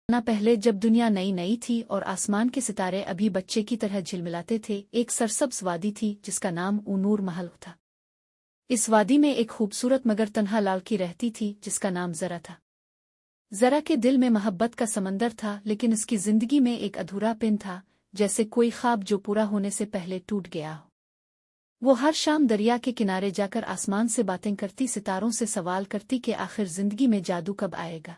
ना पहले जब दुनिया नई नई थी और आसमान के सितारे अभी बच्चे की तरह झिलमिलाते थे, एक सरसब्ज वादी थी जिसका नाम ऊनूर महल था। इस वादी में एक खूबसूरत मगर तन्हा लड़की रहती थी जिसका नाम जरा था। जरा के दिल में मोहब्बत का समंदर था, लेकिन उसकी जिंदगी में एक अधूरापन था, जैसे कोई ख्वाब जो पूरा होने से पहले टूट गया हो। वो हर शाम दरिया के किनारे जाकर आसमान से बातें करती, सितारों से सवाल करती कि आखिर जिंदगी में जादू कब आएगा।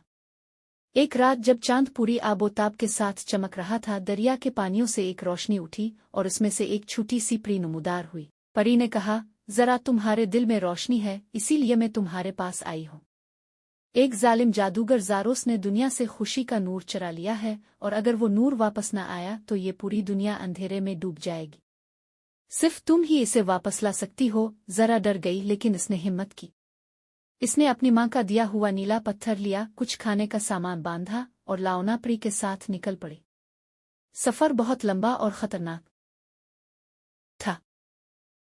एक रात जब चांद पूरी आबोताब के साथ चमक रहा था, दरिया के पानियों से एक रोशनी उठी और उसमें से एक छोटी सी परी नमूदार हुई। परी ने कहा, जरा तुम्हारे दिल में रोशनी है, इसीलिए मैं तुम्हारे पास आई हूँ। एक जालिम जादूगर ज़ारोस ने दुनिया से खुशी का नूर चुरा लिया है, और अगर वो नूर वापस न आया तो ये पूरी दुनिया अंधेरे में डूब जाएगी। सिर्फ तुम ही इसे वापस ला सकती हो। जरा डर गई, लेकिन इसने हिम्मत की। इसने अपनी माँ का दिया हुआ नीला पत्थर लिया, कुछ खाने का सामान बांधा और लाओना परी के साथ निकल पड़ी। सफर बहुत लंबा और खतरनाक था।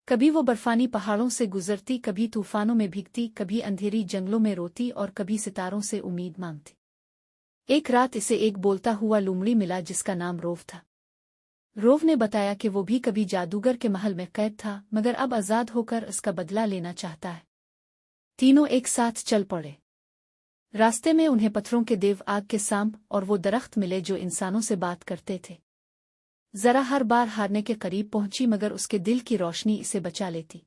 कभी वो बर्फानी पहाड़ों से गुजरती, कभी तूफानों में भीगती, कभी अंधेरी जंगलों में रोती और कभी सितारों से उम्मीद मांगती। एक रात इसे एक बोलता हुआ लूमड़ी मिला जिसका नाम रोव था। रोव ने बताया कि वो भी कभी जादूगर के महल में कैद था, मगर अब आज़ाद होकर इसका बदला लेना चाहता है। तीनों एक साथ चल पड़े। रास्ते में उन्हें पत्थरों के देव, आग के सांप और वो दरख्त मिले जो इंसानों से बात करते थे। जरा हर बार हारने के करीब पहुंची, मगर उसके दिल की रोशनी इसे बचा लेती।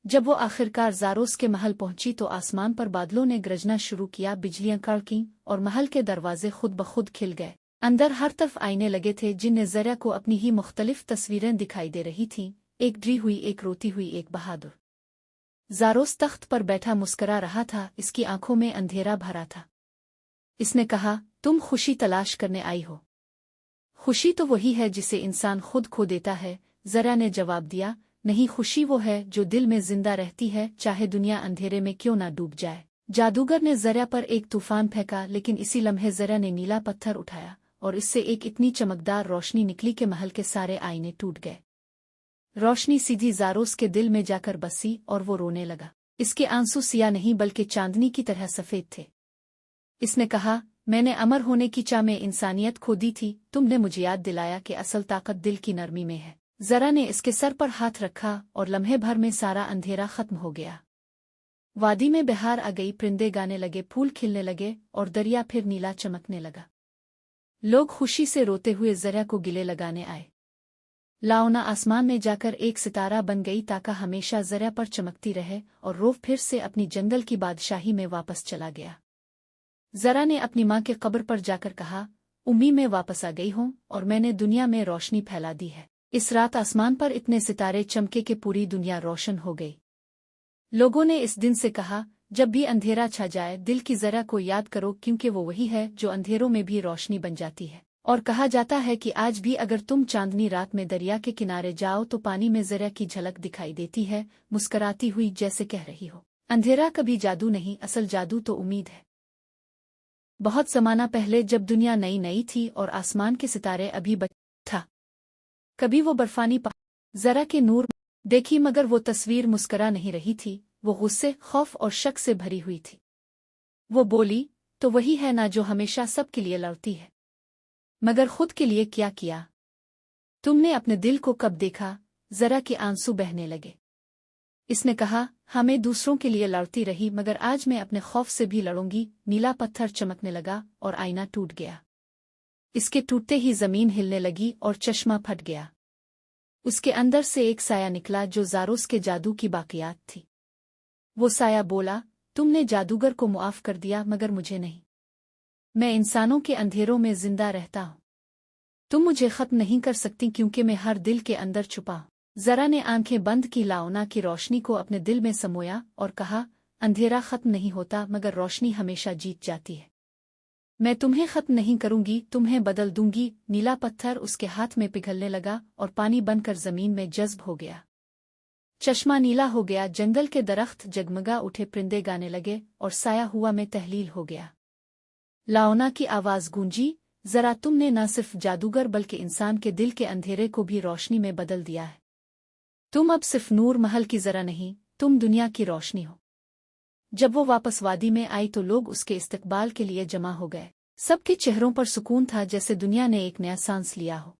जब वो आखिरकार ज़ारोस के महल पहुंची तो आसमान पर बादलों ने गरजना शुरू किया, बिजलियां कड़कीं और महल के दरवाजे खुद ब खुद खिल गए। अंदर हर तरफ आईने लगे थे जिनमें ज़रा को अपनी ही मुख्तलिफ तस्वीरें दिखाई दे रही थीं, एक डरी हुई, एक रोती हुई, एक बहादुर। ज़ारोस तख्त पर बैठा मुस्करा रहा था, इसकी आंखों में अंधेरा भरा था। इसने कहा, तुम खुशी तलाश करने आई हो। खुशी तो वही है जिसे इंसान खुद खो देता है। जरा ने जवाब दिया, नहीं, खुशी वो है जो दिल में जिंदा रहती है, चाहे दुनिया अंधेरे में क्यों ना डूब जाए। जादूगर ने जरा पर एक तूफान फेंका, लेकिन इसी लम्हे जरा ने नीला पत्थर उठाया और इससे एक इतनी चमकदार रोशनी निकली कि महल के सारे आईने टूट गए। रोशनी सीधी ज़ारोस के दिल में जाकर बसी और वो रोने लगा। इसके आंसू सिया नहीं बल्कि चांदनी की तरह सफेद थे। इसने कहा, मैंने अमर होने की चाह में इंसानियत खो दी थी, तुमने मुझे याद दिलाया कि असल ताकत दिल की नरमी में है। जरा ने इसके सर पर हाथ रखा और लम्हे भर में सारा अंधेरा खत्म हो गया। वादी में बहार आ गई, परिंदे गाने लगे, फूल खिलने लगे और दरिया फिर नीला चमकने लगा। लोग खुशी से रोते हुए जरा को गिले लगाने आए। लाओना आसमान में जाकर एक सितारा बन गई ताकि हमेशा जरा पर चमकती रहे, और रोव फिर से अपनी जंगल की बादशाही में वापस चला गया। जरा ने अपनी माँ के कब्र पर जाकर कहा, उम्मी मैं वापस आ गई हूँ और मैंने दुनिया में रोशनी फैला दी है। इस रात आसमान पर इतने सितारे चमके कि पूरी दुनिया रोशन हो गई। लोगों ने इस दिन से कहा, जब भी अंधेरा छा जाए दिल की जरा को याद करो, क्योंकि वो वही है जो अंधेरों में भी रोशनी बन जाती है। और कहा जाता है कि आज भी अगर तुम चांदनी रात में दरिया के किनारे जाओ तो पानी में जरा की झलक दिखाई देती है, मुस्कराती हुई, जैसे कह रही हो, अंधेरा कभी जादू नहीं, असल जादू तो उम्मीद है। बहुत ज़माना पहले जब दुनिया नई नई थी और आसमान के सितारे अभी था, कभी वो बर्फानी जरा के नूर देखी, मगर वो तस्वीर मुस्करा नहीं रही थी, वो गुस्से, खौफ और शक से भरी हुई थी। वो बोली, तो वही है ना जो हमेशा सबके लिए लड़ती है, मगर खुद के लिए क्या किया? तुमने अपने दिल को कब देखा? जरा के आंसू बहने लगे। इसने कहा, हमें दूसरों के लिए लड़ती रही, मगर आज मैं अपने खौफ से भी लड़ूंगी। नीला पत्थर चमकने लगा और आईना टूट गया। इसके टूटते ही जमीन हिलने लगी और चश्मा फट गया। उसके अंदर से एक साया निकला जो ज़ारोस के जादू की बाकियात थी। वो साया बोला, तुमने जादूगर को मुआफ कर दिया, मगर मुझे नहीं। मैं इंसानों के अंधेरों में जिंदा रहता हूँ। तुम मुझे खत्म नहीं कर सकती, क्योंकि मैं हर दिल के अंदर छुपा हूँ। जरा ने आंखें बंद की, लाओना की रोशनी को अपने दिल में समोया और कहा, अंधेरा खत्म नहीं होता, मगर रोशनी हमेशा जीत जाती है। मैं तुम्हें खत्म नहीं करूंगी, तुम्हें बदल दूंगी। नीला पत्थर उसके हाथ में पिघलने लगा और पानी बनकर जमीन में जज्ब हो गया। चश्मा नीला हो गया, जंगल के दरख्त जगमगा उठे, परिंदे गाने लगे और साया हुआ में तहलील हो गया। लाओना की आवाज गूंजी, जरा तुमने न सिर्फ जादूगर बल्कि इंसान के दिल के अंधेरे को भी रोशनी में बदल दिया है। तुम अब सिर्फ नूर महल की जरा नहीं, तुम दुनिया की रोशनी हो। जब वो वापस वादी में आई तो लोग उसके इस्तकबाल के लिए जमा हो गए। सबके चेहरों पर सुकून था, जैसे दुनिया ने एक नया सांस लिया हो।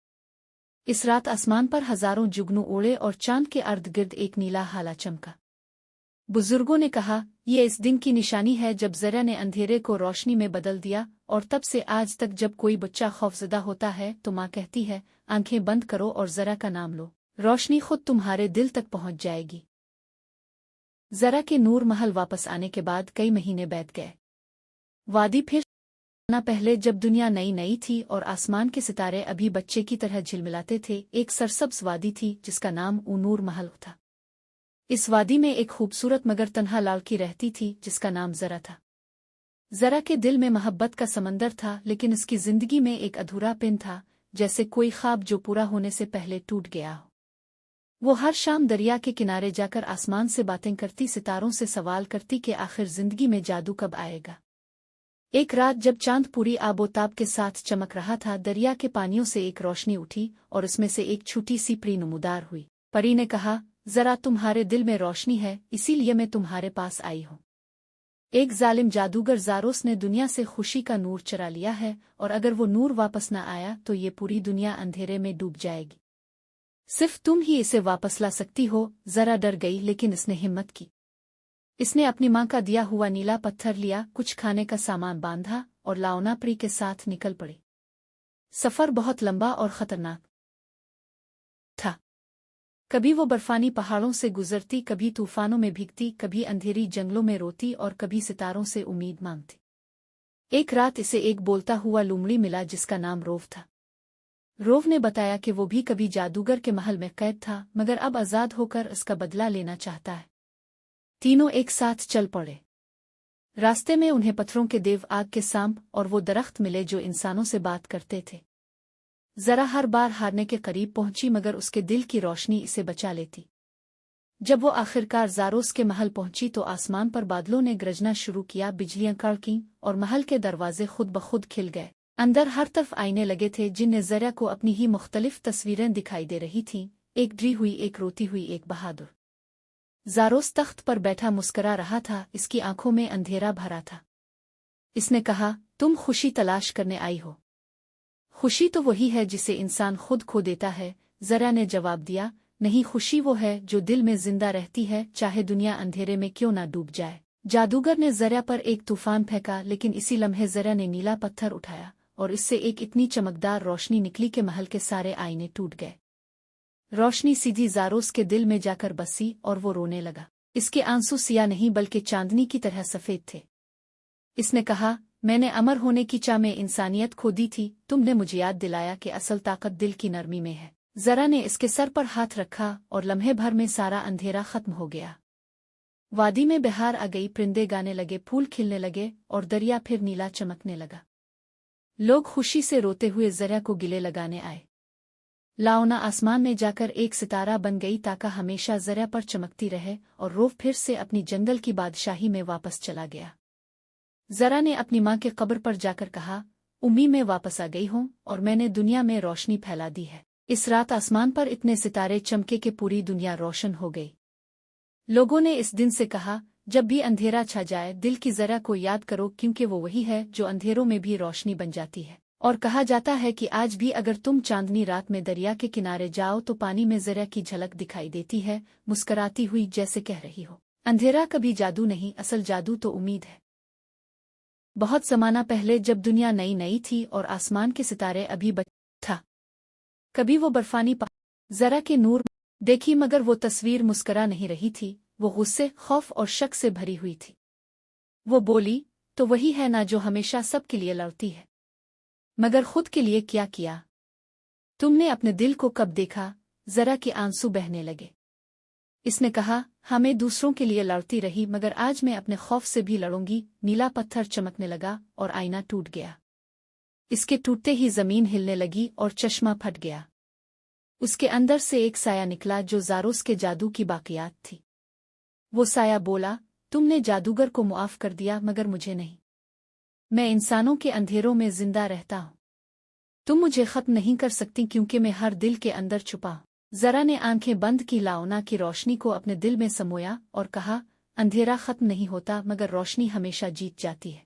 इस रात आसमान पर हजारों जुगनू उड़े और चांद के अर्द गिर्द एक नीला हाला चमका। बुजुर्गों ने कहा, ये इस दिन की निशानी है जब ज़रा ने अंधेरे को रोशनी में बदल दिया, और तब से आज तक जब कोई बच्चा खौफजदा होता है तो माँ कहती है, आंखें बंद करो और ज़रा का नाम लो, रोशनी खुद तुम्हारे दिल तक पहुंच जाएगी। ज़रा के नूर महल वापस आने के बाद कई महीने बीत गए। वादी फिर ना पहले जब दुनिया नई नई थी और आसमान के सितारे अभी बच्चे की तरह झिलमिलाते थे, एक सरसब्ज वादी थी जिसका नाम नूर महल था। इस वादी में एक खूबसूरत मगर तन्हा लड़की रहती थी जिसका नाम ज़रा था। ज़रा के दिल में मोहब्बत का समंदर था, लेकिन उसकी जिंदगी में एक अधूरा पिन था, जैसे कोई ख्वाब जो पूरा होने से पहले टूट गया हो। वो हर शाम दरिया के किनारे जाकर आसमान से बातें करती, सितारों से सवाल करती कि आखिर जिंदगी में जादू कब आएगा। एक रात जब चांद पूरी आबोताब के साथ चमक रहा था, दरिया के पानियों से एक रोशनी उठी और उसमें से एक छोटी सी परी नमूदार हुई। परी ने कहा, ज़रा तुम्हारे दिल में रोशनी है, इसीलिए मैं तुम्हारे पास आई हूँ। एक जालिम जादूगर ज़ारोस ने दुनिया से खुशी का नूर चुरा लिया है, और अगर वो नूर वापस न आया तो ये पूरी दुनिया अंधेरे में डूब जाएगी। सिर्फ तुम ही इसे वापस ला सकती हो। ज़रा डर गई, लेकिन इसने हिम्मत की। इसने अपनी माँ का दिया हुआ नीला पत्थर लिया, कुछ खाने का सामान बांधा और लाओना परी के साथ निकल पड़ी। सफर बहुत लंबा और खतरनाक था। कभी वो बर्फानी पहाड़ों से गुजरती, कभी तूफानों में भीगती, कभी अंधेरी जंगलों में रोती और कभी सितारों से उम्मीद मांगती। एक रात इसे एक बोलता हुआ लोमड़ी मिला जिसका नाम रोव था। रोव ने बताया कि वो भी कभी जादूगर के महल में कैद था, मगर अब आज़ाद होकर इसका बदला लेना चाहता है। तीनों एक साथ चल पड़े। रास्ते में उन्हें पत्थरों के देव, आग के सांप और वो दरख्त मिले जो इंसानों से बात करते थे। ज़रा हर बार हारने के करीब पहुंची, मगर उसके दिल की रोशनी इसे बचा लेती। जब वो आखिरकार ज़ारोस के महल पहुंची तो आसमान पर बादलों ने गरजना शुरू किया, बिजलियां कड़कीं और महल के दरवाजे खुद ब खुद खिल गए। अंदर हर तरफ आईने लगे थे जिनमें ज़रा को अपनी ही मुख्तलिफ तस्वीरें दिखाई दे रही थीं, एक डरी हुई, एक रोती हुई, एक बहादुर। ज़ारोस तख्त पर बैठा मुस्करा रहा था, इसकी आंखों में अंधेरा भरा था। इसने कहा, तुम खुशी तलाश करने आई हो। खुशी तो वही है जिसे इंसान खुद खो देता है। ज़रा ने जवाब दिया, नहीं, खुशी वो है जो दिल में जिंदा रहती है, चाहे दुनिया अंधेरे में क्यों ना डूब जाए। जादूगर ने ज़रा पर एक तूफान फेंका, लेकिन इसी लम्हे ज़रा ने नीला पत्थर उठाया और इससे एक इतनी चमकदार रोशनी निकली कि महल के सारे आईने टूट गए। रोशनी सीधी ज़ारोस के दिल में जाकर बसी और वो रोने लगा। इसके आंसू सिया नहीं बल्कि चांदनी की तरह सफ़ेद थे। इसने कहा, मैंने अमर होने की चाह में इंसानियत खो दी थी, तुमने मुझे याद दिलाया कि असल ताकत दिल की नरमी में है। ज़रा ने इसके सर पर हाथ रखा और लम्हे भर में सारा अंधेरा खत्म हो गया। वादी में बहार आ गई, परिंदे गाने लगे, फूल खिलने लगे और दरिया फिर नीला चमकने लगा। लोग खुशी से रोते हुए ज़रा को गिले लगाने आए। लाओना आसमान में जाकर एक सितारा बन गई ताकि हमेशा ज़रा पर चमकती रहे, और रोव फिर से अपनी जंगल की बादशाही में वापस चला गया। ज़रा ने अपनी माँ के कब्र पर जाकर कहा, उम्मी मैं वापस आ गई हूँ और मैंने दुनिया में रोशनी फैला दी है। इस रात आसमान पर इतने सितारे चमके कि पूरी दुनिया रोशन हो गई। लोगों ने इस दिन से कहा, जब भी अंधेरा छा जाए दिल की ज़रा को याद करो, क्योंकि वो वही है जो अंधेरों में भी रोशनी बन जाती है। और कहा जाता है कि आज भी अगर तुम चांदनी रात में दरिया के किनारे जाओ तो पानी में ज़रा की झलक दिखाई देती है, मुस्कराती हुई, जैसे कह रही हो, अंधेरा कभी जादू नहीं, असल जादू तो उम्मीद है। बहुत ज़माना पहले जब दुनिया नई नई थी और आसमान के सितारे अभी था, कभी वो बर्फानी ज़रा के नूर देखी, मगर वो तस्वीर मुस्करा नहीं रही थी, वो गुस्से, खौफ और शक से भरी हुई थी। वो बोली, तो वही है ना जो हमेशा सबके लिए लड़ती है, मगर खुद के लिए क्या किया? तुमने अपने दिल को कब देखा? ज़रा के आंसू बहने लगे। इसने कहा, हमें दूसरों के लिए लड़ती रही, मगर आज मैं अपने खौफ से भी लड़ूंगी। नीला पत्थर चमकने लगा और आईना टूट गया। इसके टूटते ही जमीन हिलने लगी और चश्मा फट गया। उसके अंदर से एक साया निकला जो ज़ारोस के जादू की बाकियात थी। वो साया बोला, तुमने जादूगर को मुआफ कर दिया, मगर मुझे नहीं। मैं इंसानों के अंधेरों में जिंदा रहता हूँ। तुम मुझे खत्म नहीं कर सकती, क्योंकि मैं हर दिल के अंदर छुपा हूँ। ज़रा ने आंखें बंद की, लाओना की रोशनी को अपने दिल में समोया और कहा, अंधेरा खत्म नहीं होता, मगर रोशनी हमेशा जीत जाती है।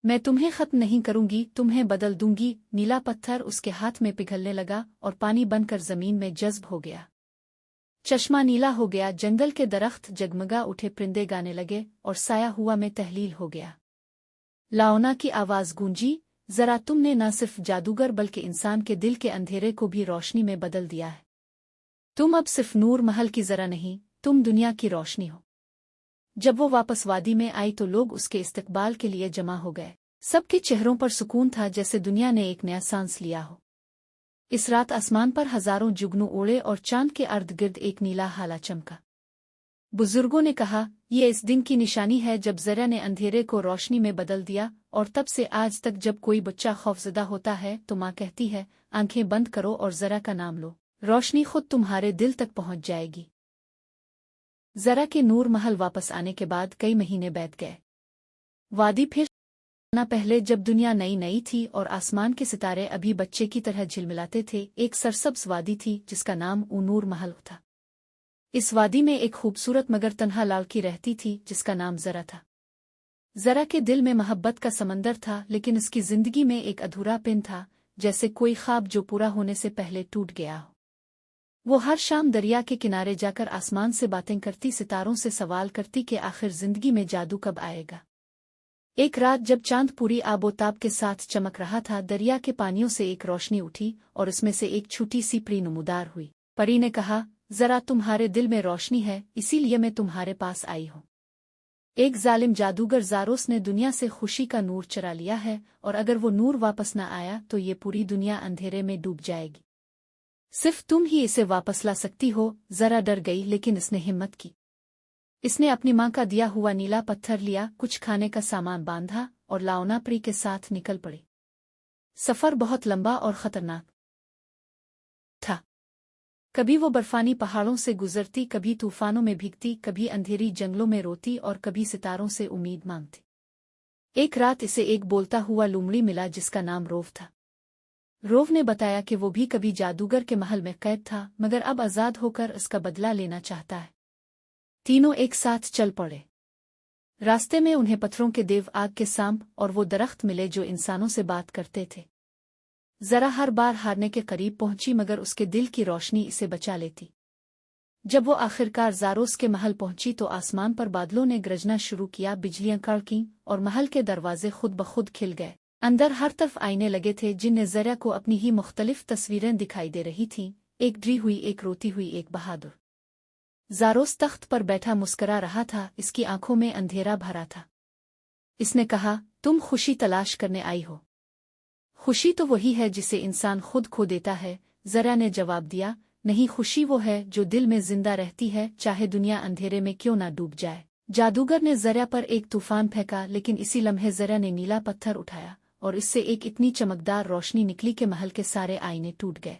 मैं तुम्हें खत्म नहीं करूंगी, तुम्हें बदल दूंगी। नीला पत्थर उसके हाथ में पिघलने लगा और पानी बनकर जमीन में जज्ब हो गया। चश्मा नीला हो गया, जंगल के दरख्त जगमगा उठे, परिंदे गाने लगे और साया हुआ में तहलील हो गया। लाओना की आवाज गूंजी, जरा तुमने न सिर्फ जादूगर बल्कि इंसान के दिल के अंधेरे को भी रोशनी में बदल दिया है। तुम अब सिर्फ नूर महल की जरा नहीं, तुम दुनिया की रोशनी हो। जब वो वापस वादी में आई तो लोग उसके इस्तकबाल के लिए जमा हो गए। सबके चेहरों पर सुकून था, जैसे दुनिया ने एक नया सांस लिया हो। इस रात आसमान पर हजारों जुगनू उड़े और चांद के अर्द गिर्द एक नीला हाला चमका। बुजुर्गों ने कहा, ये इस दिन की निशानी है जब ज़रा ने अंधेरे को रोशनी में बदल दिया, और तब से आज तक जब कोई बच्चा खौफजदा होता है तो माँ कहती है, आंखें बंद करो और ज़रा का नाम लो, रोशनी खुद तुम्हारे दिल तक पहुंच जाएगी। ज़रा के नूर महल वापस आने के बाद कई महीने बीत गए। वादी फिर ना पहले जब दुनिया नई नई थी और आसमान के सितारे अभी बच्चे की तरह झिलमिलाते थे, एक सरसब्ज वादी थी जिसका नाम नूर महल था। इस वादी में एक खूबसूरत मगर तन्हा लड़की रहती थी जिसका नाम ज़रा था। ज़रा के दिल में मोहब्बत का समंदर था, लेकिन उसकी जिंदगी में एक अधूरापन था, जैसे कोई ख्वाब जो पूरा होने से पहले टूट गया हो। वो हर शाम दरिया के किनारे जाकर आसमान से बातें करती, सितारों से सवाल करती कि आखिर जिंदगी में जादू कब आएगा। एक रात जब चांद पूरी आबोताब के साथ चमक रहा था, दरिया के पानियों से एक रोशनी उठी और उसमें से एक छोटी सी परी नमूदार हुई। परी ने कहा, ज़रा तुम्हारे दिल में रोशनी है, इसीलिए मैं तुम्हारे पास आई हूँ। एक जालिम जादूगर ज़ारोस ने दुनिया से खुशी का नूर चुरा लिया है, और अगर वो नूर वापस न आया तो ये पूरी दुनिया अंधेरे में डूब जाएगी। सिर्फ तुम ही इसे वापस ला सकती हो। ज़रा डर गई, लेकिन इसने हिम्मत की। इसने अपनी माँ का दिया हुआ नीला पत्थर लिया, कुछ खाने का सामान बांधा और लाओना परी के साथ निकल पड़ी। सफर बहुत लंबा और खतरनाक था। कभी वो बर्फानी पहाड़ों से गुजरती, कभी तूफानों में भीगती, कभी अंधेरी जंगलों में रोती और कभी सितारों से उम्मीद मांगती। एक रात इसे एक बोलता हुआ लूमड़ी मिला जिसका नाम रोव था। रोव ने बताया कि वो भी कभी जादूगर के महल में कैद था, मगर अब आज़ाद होकर इसका बदला लेना चाहता है। तीनों एक साथ चल पड़े। रास्ते में उन्हें पत्थरों के देव, आग के सांप और वो दरख्त मिले जो इंसानों से बात करते थे। ज़रा हर बार हारने के करीब पहुंची, मगर उसके दिल की रोशनी इसे बचा लेती। जब वो आखिरकार ज़ारोस के महल पहुंची तो आसमान पर बादलों ने गरजना शुरू किया, बिजलियां कड़कीं और महल के दरवाजे खुद ब खुद खिल गए। अंदर हर तरफ आईने लगे थे जिनमें ज़रा को अपनी ही मुख्तलिफ तस्वीरें दिखाई दे रही थीं, एक डरी हुई, एक रोती हुई, एक बहादुर। ज़ारोस तख्त पर बैठा मुस्करा रहा था, इसकी आंखों में अंधेरा भरा था। इसने कहा, तुम खुशी तलाश करने आई हो। खुशी तो वही है जिसे इंसान खुद खो देता है। ज़रा ने जवाब दिया, नहीं, खुशी वो है जो दिल में जिंदा रहती है, चाहे दुनिया अंधेरे में क्यों ना डूब जाए। जादूगर ने ज़रा पर एक तूफान फेंका, लेकिन इसी लम्हे ज़रा ने नीला पत्थर उठाया और इससे एक इतनी चमकदार रोशनी निकली कि महल के सारे आईने टूट गए।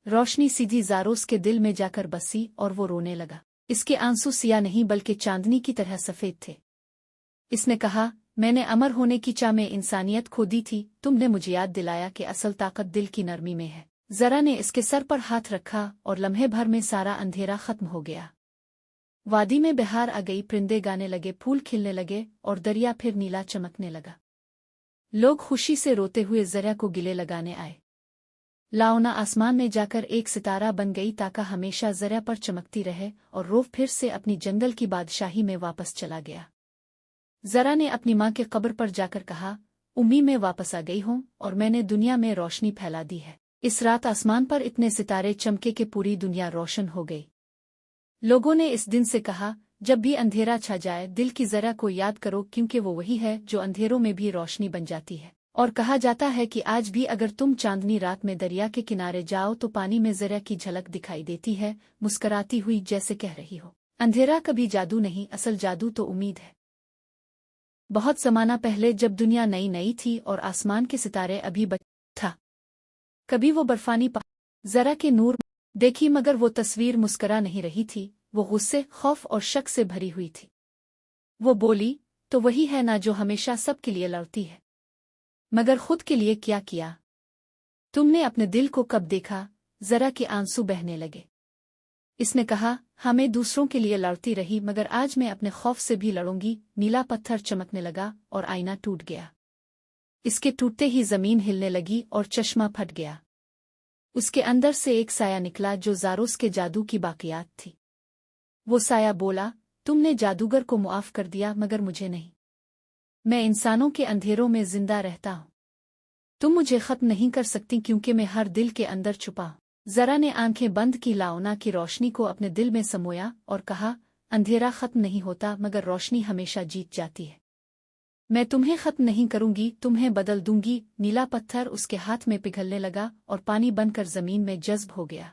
रोशनी सीधी ज़ारोस के दिल में जाकर बसी और वो रोने लगा। इसके आंसू सिया नहीं बल्कि चांदनी की तरह सफ़ेद थे। इसने कहा, मैंने अमर होने की चाह में इंसानियत खो दी थी, तुमने मुझे याद दिलाया कि असल ताकत दिल की नरमी में है। ज़रा ने इसके सर पर हाथ रखा और लम्हे भर में सारा अंधेरा खत्म हो गया। वादी में बहार आ गई, परिंदे गाने लगे, फूल खिलने लगे और दरिया फिर नीला चमकने लगा। लोग खुशी से रोते हुए ज़रा को गिले लगाने आए। लाओना आसमान में जाकर एक सितारा बन गई ताकि हमेशा ज़रा पर चमकती रहे, और रोव फिर से अपनी जंगल की बादशाही में वापस चला गया। ज़रा ने अपनी माँ के कब्र पर जाकर कहा, उम्मी मैं वापस आ गई हूँ और मैंने दुनिया में रोशनी फैला दी है। इस रात आसमान पर इतने सितारे चमके कि पूरी दुनिया रोशन हो गई। लोगों ने इस दिन से कहा, जब भी अंधेरा छा जाए दिल की ज़रा को याद करो, क्योंकि वो वही है जो अंधेरों में भी रोशनी बन जाती है। और कहा जाता है कि आज भी अगर तुम चांदनी रात में दरिया के किनारे जाओ तो पानी में ज़रा की झलक दिखाई देती है, मुस्कराती हुई, जैसे कह रही हो, अंधेरा कभी जादू नहीं, असल जादू तो उम्मीद है। बहुत ज़माना पहले जब दुनिया नई नई थी और आसमान के सितारे अभी था, कभी वो बर्फानी ज़रा के नूर देखी, मगर वो तस्वीर मुस्करा नहीं रही थी, वो गुस्से, खौफ और शक से भरी हुई थी। वो बोली, तो वही है ना जो हमेशा सबके लिए लड़ती है, मगर खुद के लिए क्या किया? तुमने अपने दिल को कब देखा? ज़रा के आंसू बहने लगे। इसने कहा, हमें दूसरों के लिए लड़ती रही, मगर आज मैं अपने खौफ से भी लड़ूंगी। नीला पत्थर चमकने लगा और आईना टूट गया। इसके टूटते ही जमीन हिलने लगी और चश्मा फट गया। उसके अंदर से एक साया निकला जो ज़ारोस के जादू की बाकियात थी। वो साया बोला, तुमने जादूगर को मुआफ कर दिया मगर मुझे नहीं। मैं इंसानों के अंधेरों में जिंदा रहता हूँ। तुम मुझे खत्म नहीं कर सकती क्योंकि मैं हर दिल के अंदर छुपा हूँ। जरा ने आंखें बंद की, लाओना की रोशनी को अपने दिल में समोया और कहा, अंधेरा खत्म नहीं होता मगर रोशनी हमेशा जीत जाती है। मैं तुम्हें खत्म नहीं करूंगी, तुम्हें बदल दूंगी। नीला पत्थर उसके हाथ में पिघलने लगा और पानी बनकर जमीन में जज्ब हो गया।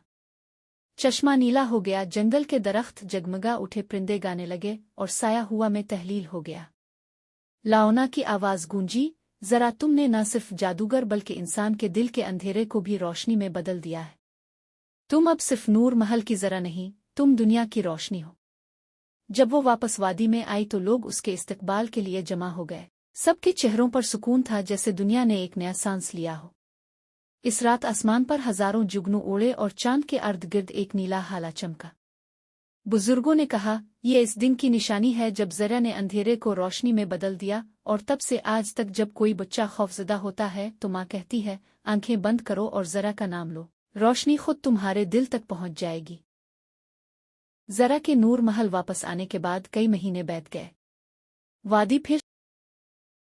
चश्मा नीला हो गया, जंगल के दरख्त जगमगा उठे, परिंदे गाने लगे और साया हुआ में तहलील हो गया। लाओना की आवाज गूंजी, जरा तुमने न सिर्फ जादूगर बल्कि इंसान के दिल के अंधेरे को भी रोशनी में बदल दिया है। तुम अब सिर्फ नूर महल की जरा नहीं, तुम दुनिया की रोशनी हो। जब वो वापस वादी में आई तो लोग उसके इस्तकबाल के लिए जमा हो गए। सबके चेहरों पर सुकून था, जैसे दुनिया ने एक नया सांस लिया हो। इस रात आसमान पर हजारों जुगनू उड़े और चांद के अर्द गिर्द एक नीला हाला चमका। बुजुर्गों ने कहा, ये इस दिन की निशानी है जब ज़रा ने अंधेरे को रोशनी में बदल दिया, और तब से आज तक जब कोई बच्चा खौफजदा होता है तो माँ कहती है, आंखें बंद करो और ज़रा का नाम लो, रोशनी खुद तुम्हारे दिल तक पहुंच जाएगी। ज़रा के नूर महल वापस आने के बाद कई महीने बीत गए। वादी फिर